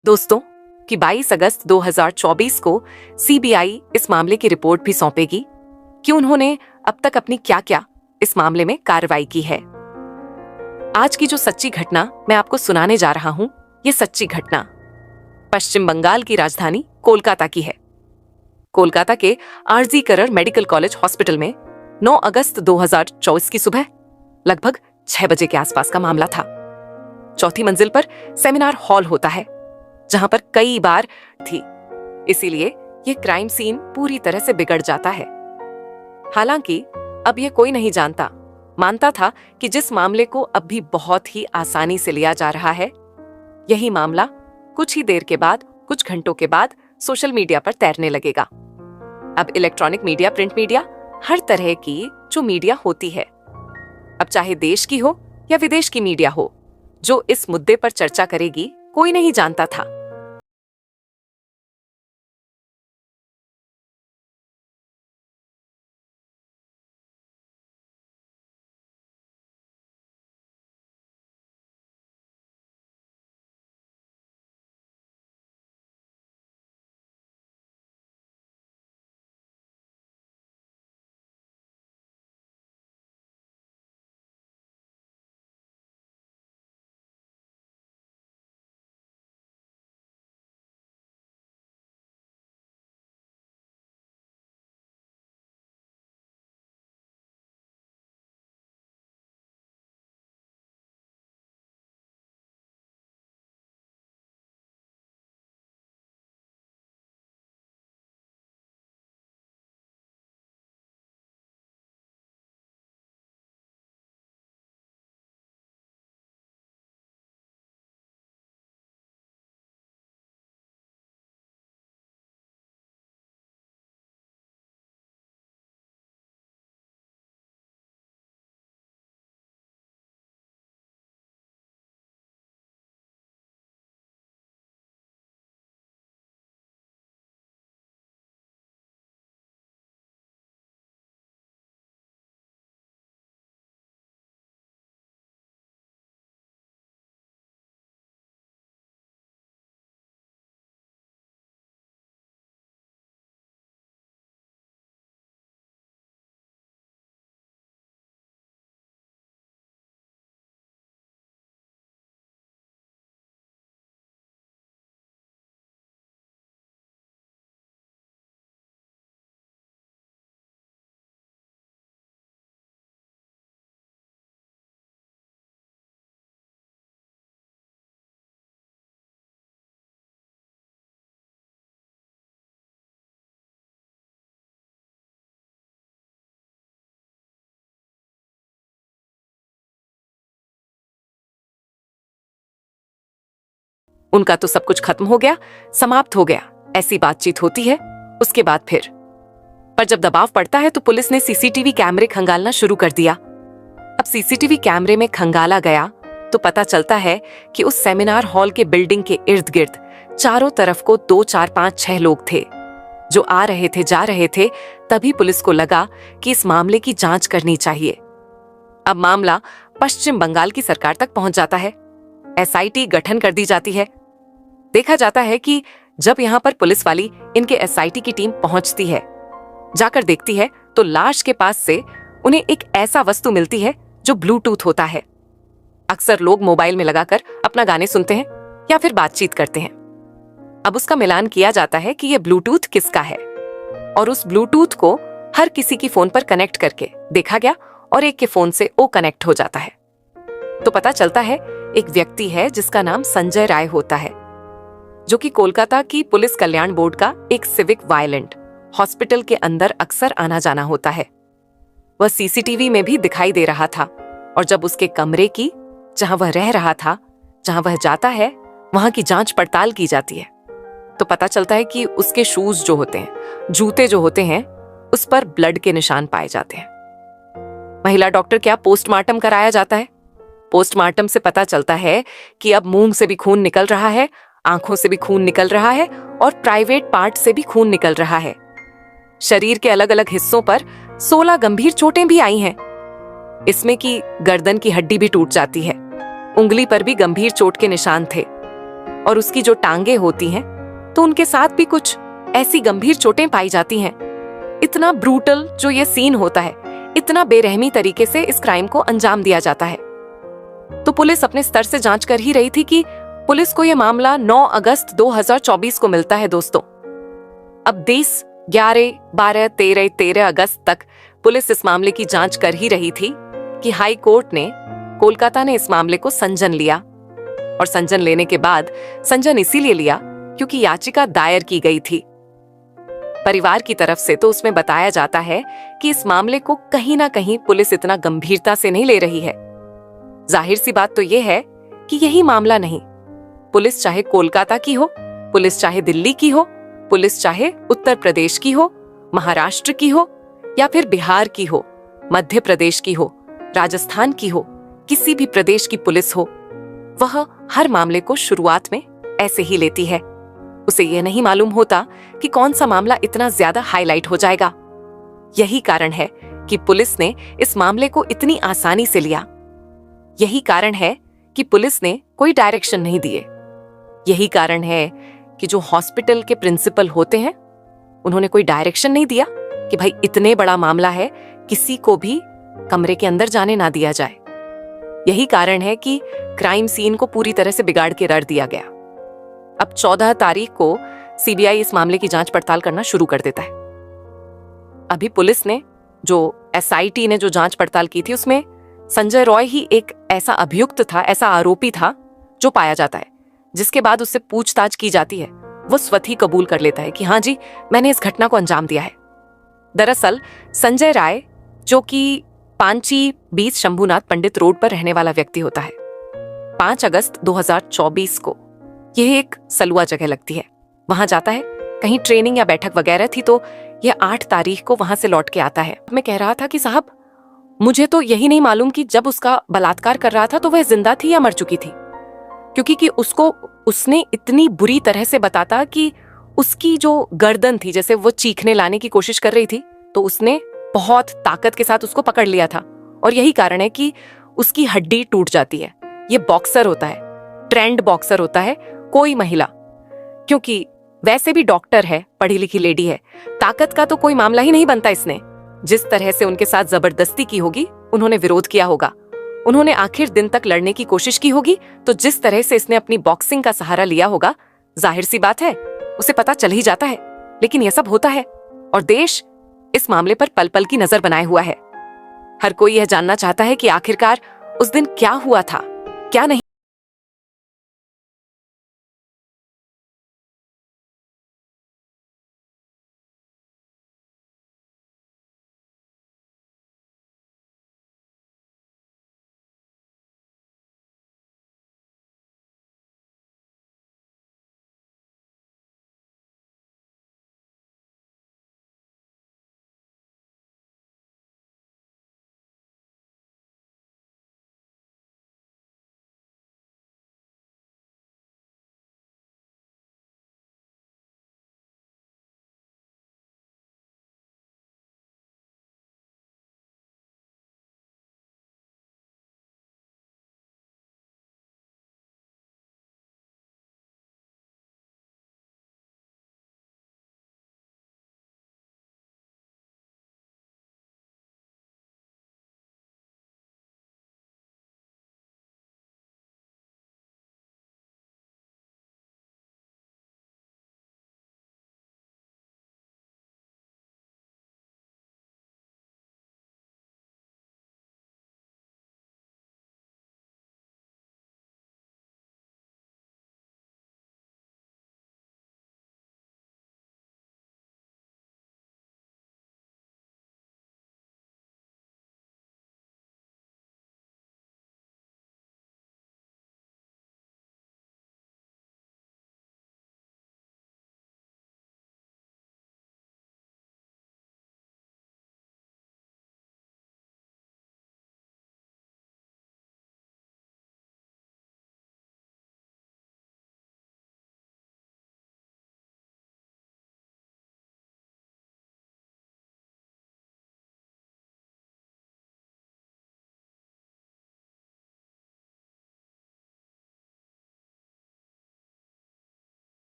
दोस्तों कि 22 अगस्त 2024 को सीबीआई इस मामले की रिपोर्ट भी सौंपेगी कि उन्होंने अब तक अपनी क्या क्या इस मामले में कार्रवाई की है। आज की जो सच्ची घटना मैं आपको सुनाने जा रहा हूं, ये सच्ची घटना पश्चिम बंगाल की राजधानी कोलकाता की है। कोलकाता के आरजी करर मेडिकल कॉलेज हॉस्पिटल में 9 अगस्त 2024 की सुबह लगभग 6 बजे के आसपास का मामला था। चौथी मंजिल पर सेमिनार हॉल होता है जहां पर कई बार थी, इसीलिए यह क्राइम सीन पूरी तरह से बिगड़ जाता है। हालांकि अब यह कोई नहीं मानता था कि जिस मामले को अब भी बहुत ही आसानी से लिया जा रहा है, यही मामला कुछ ही देर के बाद, कुछ घंटों के बाद सोशल मीडिया पर तैरने लगेगा। अब इलेक्ट्रॉनिक मीडिया, प्रिंट मीडिया, हर तरह की जो मीडिया होती है, अब चाहे देश की हो या विदेश की मीडिया हो, जो इस मुद्दे पर चर्चा करेगी, कोई नहीं जानता था। उनका तो सब कुछ खत्म हो गया, समाप्त हो गया, ऐसी बातचीत होती है। उसके बाद फिर पर जब दबाव पड़ता है तो पुलिस ने सीसीटीवी कैमरे खंगालना शुरू कर दिया। अब सीसीटीवी कैमरे में खंगाला गया तो पता चलता है कि उस सेमिनार हॉल के बिल्डिंग के इर्द गिर्द चारों तरफ को 2, 4, 5, 6 लोग थे जो आ रहे थे, जा रहे थे। तभी पुलिस को लगा कि इस मामले की जांच करनी चाहिए। अब मामला पश्चिम बंगाल की सरकार तक पहुंच जाता है। एसआईटी गठन कर दी जाती है। देखा जाता है कि जब यहां पर पुलिस वाली इनके एसआईटी की टीम पहुंचती है, जाकर देखती है तो लाश के पास से उन्हें एक ऐसा वस्तु मिलती है जो ब्लूटूथ होता है। अक्सर लोग मोबाइल में लगाकर अपना गाने सुनते हैं या फिर बातचीत करते हैं। अब उसका मिलान किया जाता है कि यह ब्लूटूथ किसका है, और उस ब्लूटूथ को हर किसी की फोन पर कनेक्ट करके देखा गया और एक के फोन से वो कनेक्ट हो जाता है। तो पता चलता है एक व्यक्ति है जिसका नाम संजय राय होता है, जो कि कोलकाता की पुलिस कल्याण बोर्ड का एक सिविक वायलेंट। हॉस्पिटल के अंदर अक्सर आना जाना होता है। वह सीसीटीवी में भी दिखाई दे रहा था, और जब उसके कमरे की, जहां वह रह रहा था, जहां वह जाता है, वहां की जांच पड़ताल की जाती है तो पता चलता है कि उसके शूज जो होते हैं, जूते जो होते हैं, उस पर ब्लड के निशान पाए जाते हैं। महिला डॉक्टर क्या पोस्टमार्टम कराया जाता है। पोस्टमार्टम से पता चलता है कि अब मुंह से भी खून निकल रहा है, आंखों से भी खून निकल रहा है और प्राइवेट पार्ट से भी खून निकल रहा है। शरीर के अलग अलग हिस्सों पर 16 गंभीर चोटें भी आई हैं। इसमें कि गर्दन की हड्डी भी टूट जाती है। उंगली पर भी गंभीर चोट के निशान थे। और उसकी जो टांगे होती हैं तो उनके साथ भी कुछ ऐसी गंभीर चोटें पाई जाती हैं। इतना ब्रूटल जो ये सीन होता है, इतना बेरहमी तरीके से इस क्राइम को अंजाम दिया जाता है। तो पुलिस अपने स्तर से जांच कर ही रही थी कि पुलिस को यह मामला 9 अगस्त 2024 को मिलता है दोस्तों। अब 10, 11, 12, 13 अगस्त तक पुलिस इस मामले की जांच कर ही रही थी कि हाई कोर्ट ने, कोलकाता ने इस मामले को संज्ञान लिया। और संज्ञान लेने के बाद संज्ञान इसीलिए लिया क्योंकि याचिका दायर की गई थी परिवार की तरफ से। तो उसमें बताया जाता है कि इस मामले को कहीं ना कहीं पुलिस इतना गंभीरता से नहीं ले रही है। जाहिर सी बात तो यह है कि यही मामला नहीं, पुलिस चाहे कोलकाता की हो, पुलिस चाहे दिल्ली की हो, पुलिस चाहे उत्तर प्रदेश की हो, महाराष्ट्र की हो, या फिर बिहार की हो, मध्य प्रदेश की हो, राजस्थान की हो, किसी भी प्रदेश की पुलिस हो, वह हर मामले को शुरुआत में ऐसे ही लेती है। उसे यह नहीं मालूम होता कि कौन सा मामला इतना ज्यादा हाईलाइट हो जाएगा। यही कारण है कि पुलिस ने इस मामले को इतनी आसानी से लिया। यही कारण है कि पुलिस ने कोई डायरेक्शन नहीं दिए। यही कारण है कि जो हॉस्पिटल के प्रिंसिपल होते हैं, उन्होंने कोई डायरेक्शन नहीं दिया कि भाई इतने बड़ा मामला है, किसी को भी कमरे के अंदर जाने ना दिया जाए। यही कारण है कि क्राइम सीन को पूरी तरह से बिगाड़ के रख दिया गया। अब 14 तारीख को सीबीआई इस मामले की जांच पड़ताल करना शुरू कर देता है। अभी पुलिस ने, जो एसआईटी ने जो जांच पड़ताल की थी, उसमें संजय रॉय ही एक ऐसा अभियुक्त था, ऐसा आरोपी था जो पाया जाता है। जिसके बाद उससे पूछताछ की जाती है, वो स्वतः ही कबूल कर लेता है कि हाँ जी, मैंने इस घटना को अंजाम दिया है। दरअसल संजय राय, जो कि पांची 20 शंभुनाथ पंडित रोड पर रहने वाला व्यक्ति होता है, 5 अगस्त 2024 को यह एक सलुआ जगह लगती है, वहां जाता है। कहीं ट्रेनिंग या बैठक वगैरह थी, तो यह 8 तारीख को वहां से लौट के आता है। मैं कह रहा था कि साहब, मुझे तो यही नहीं मालूम कि जब उसका बलात्कार कर रहा था तो वह जिंदा थी या मर चुकी थी, क्योंकि कि उसने इतनी बुरी तरह से बताता कि उसकी जो गर्दन थी, जैसे वो चीखने लाने की कोशिश कर रही थी, तो उसने बहुत ताकत के साथ उसको पकड़ लिया था। और यही कारण है कि उसकी हड्डी टूट जाती है। ये बॉक्सर होता है, ट्रेंड बॉक्सर होता है कोई महिला, क्योंकि वैसे भी डॉक्टर है, पढ़ी लिखी लेडी है, ताकत का तो कोई मामला ही नहीं बनता। इसने जिस तरह से उनके साथ जबरदस्ती की होगी, उन्होंने विरोध किया होगा, उन्होंने आखिर दिन तक लड़ने की कोशिश की होगी, तो जिस तरह से इसने अपनी बॉक्सिंग का सहारा लिया होगा, जाहिर सी बात है उसे पता चल ही जाता है। लेकिन यह सब होता है और देश इस मामले पर पल पल की नजर बनाए हुआ है। हर कोई यह जानना चाहता है कि आखिरकार उस दिन क्या हुआ था, क्या नहीं।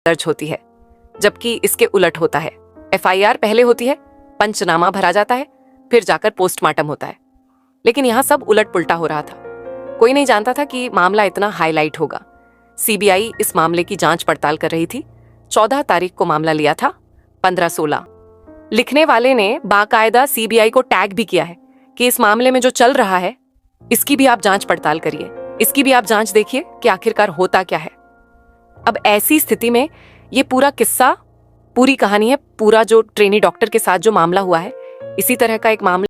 दर्ज होती है, जबकि इसके उलट होता है। एफआईआर पहले होती है, पंचनामा भरा जाता है, फिर जाकर पोस्टमार्टम होता है। लेकिन यहाँ सब उलट पुलटा हो रहा था। कोई नहीं जानता था कि मामला इतना हाईलाइट होगा। सीबीआई इस मामले की जांच पड़ताल कर रही थी। 14 तारीख को मामला लिया था, 15-16। लिखने वाले ने बाकायदा सीबीआई को टैग भी किया है कि इस मामले में जो चल रहा है इसकी भी आप जांच पड़ताल करिए, इसकी भी आप जांच देखिए कि आखिरकार होता क्या है। अब ऐसी स्थिति में ये पूरा किस्सा, पूरी कहानी है, पूरा जो ट्रेनी डॉक्टर के साथ जो मामला हुआ है, इसी तरह का एक मामला